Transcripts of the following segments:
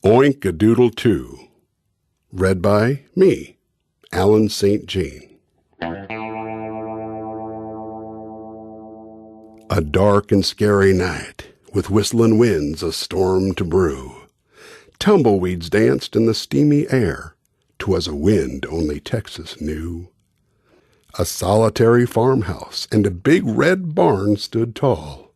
ODM2 read by me, Alan St. Jean. A dark and scary night, with whistling winds a storm to brew. Tumbleweeds danced in the steamy air, 'twas a wind only Texas knew. A solitary farmhouse and a big red barn stood tall,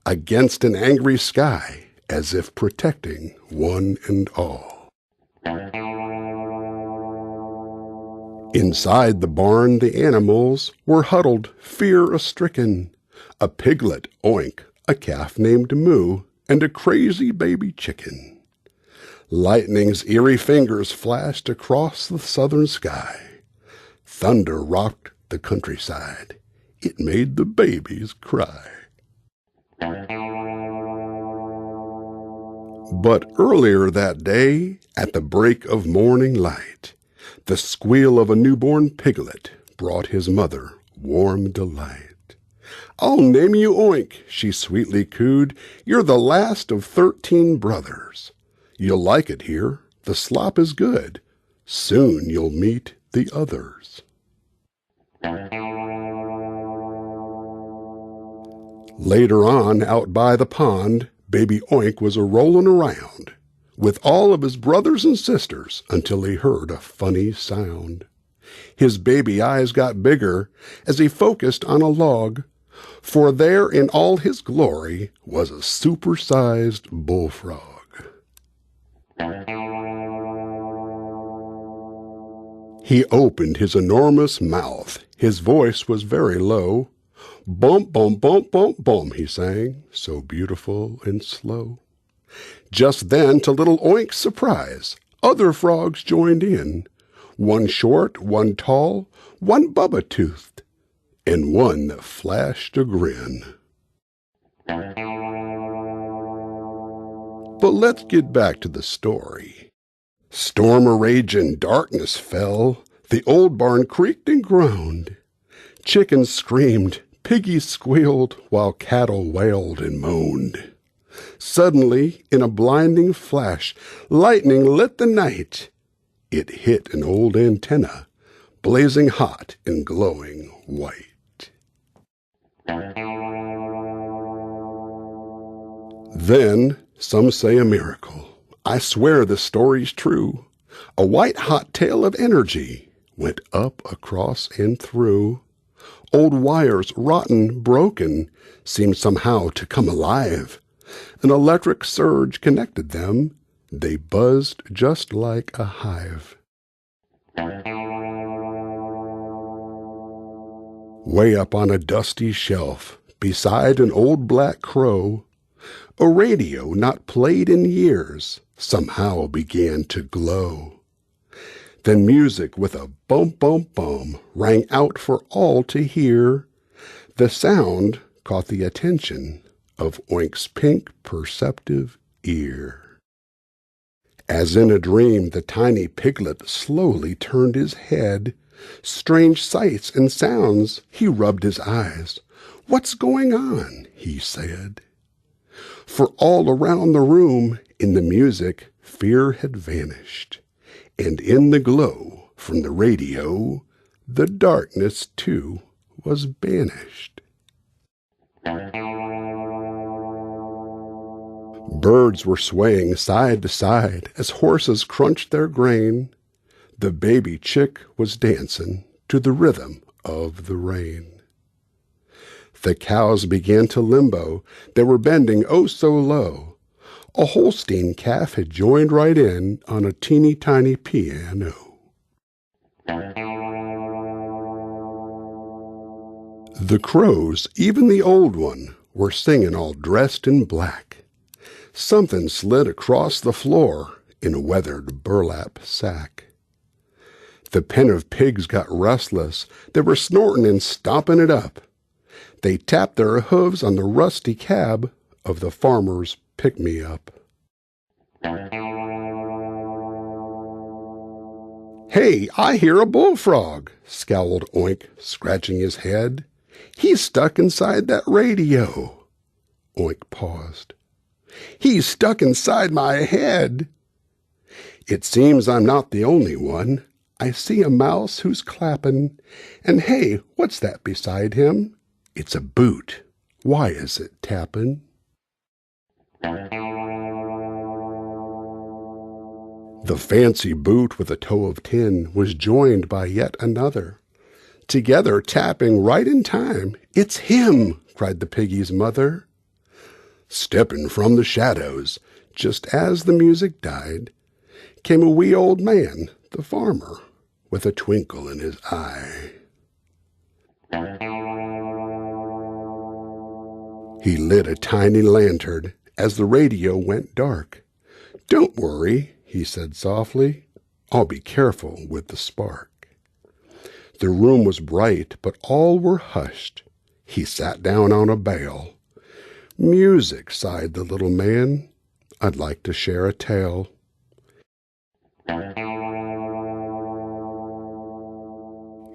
against an angry sky, as if protecting one and all. Inside the barn the animals were huddled, fear-stricken. A piglet, Oink, a calf named Moo, and a crazy baby chicken. Lightning's eerie fingers flashed across the southern sky. Thunder rocked the countryside. It made the babies cry. But earlier that day, at the break of morning light, the squeal of a newborn piglet brought his mother warm delight. "I'll name you Oink," she sweetly cooed. "You're the last of 13 brothers. You'll like it here, the slop is good. Soon you'll meet the others." Later on, out by the pond, baby Oink was a-rollin' around with all of his brothers and sisters until he heard a funny sound. His baby eyes got bigger as he focused on a log, for there in all his glory was a supersized bullfrog. He opened his enormous mouth. His voice was very low. "Bump, bump, bump, bump, bump," he sang, so beautiful and slow. Just then, to little Oink's surprise, other frogs joined in. One short, one tall, one bubba-toothed, and one that flashed a grin. But let's get back to the story. Storm a-ragin', darkness fell, the old barn creaked and groaned. Chickens screamed, piggies squealed, while cattle wailed and moaned. Suddenly, in a blinding flash, lightning lit the night. It hit an old antenna, blazing hot and glowing white. Then, some say a miracle. I swear the story's true. A white-hot tail of energy went up, across, and through. Old wires, rotten, broken, seemed somehow to come alive. An electric surge connected them. They buzzed just like a hive. Way up on a dusty shelf, beside an old black crow, a radio not played in years somehow began to glow. Then music with a bump, bump, bum rang out for all to hear. The sound caught the attention of Oink's pink, perceptive ear. As in a dream, the tiny piglet slowly turned his head. Strange sights and sounds, he rubbed his eyes. "What's going on?" he said. For all around the room, in the music, fear had vanished. And in the glow from the radio, the darkness, too, was banished. Birds were swaying side to side as horses crunched their grain. The baby chick was dancing to the rhythm of the rain. The cows began to limbo. They were bending oh so low. A Holstein calf had joined right in on a teeny-tiny piano. The crows, even the old one, were singing all dressed in black. Something slid across the floor in a weathered burlap sack. The pen of pigs got restless. They were snorting and stomping it up. They tapped their hooves on the rusty cab of the farmer's pick-me-up. "Hey, I hear a bullfrog," scowled Oink, scratching his head. "He's stuck inside that radio." Oink paused. "He's stuck inside my head." It seems I'm not the only one. I see a mouse who's clappin', and hey, what's that beside him? It's a boot. Why is it tappin'? The fancy boot with a toe of tin was joined by yet another. Together, tapping right in time. "It's him!" cried the piggy's mother. Stepping from the shadows, just as the music died, came a wee old man, the farmer, with a twinkle in his eye. He lit a tiny lantern as the radio went dark. "Don't worry," he said softly. "I'll be careful with the spark." The room was bright, but all were hushed. He sat down on a bale. "Music," sighed the little man. "I'd like to share a tale."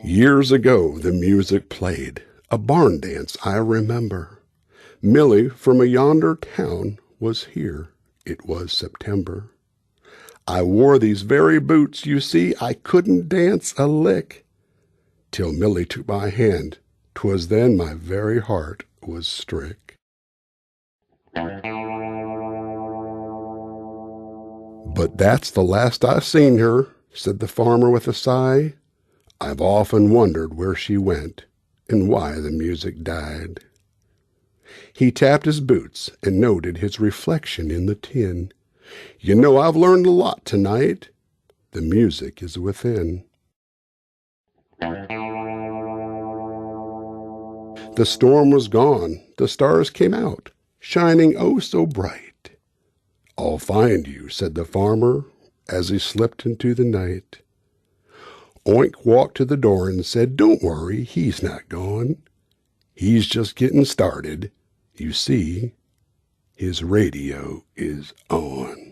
Years ago the music played, a barn dance I remember. Millie from a yonder town was here. It was September. I wore these very boots, you see, I couldn't dance a lick, till Millie took my hand. 'Twas then my very heart was strick. But that's the last I've seen her, said the farmer with a sigh. I've often wondered where she went and why the music died. He tapped his boots and noted his reflection in the tin. You know, I've learned a lot tonight. The music is within. The storm was gone. The stars came out, shining oh so bright. I'll find you, said the farmer, as he slipped into the night. Oink walked to the door and said, Don't worry, he's not gone. He's just getting started. You see, his radio is on.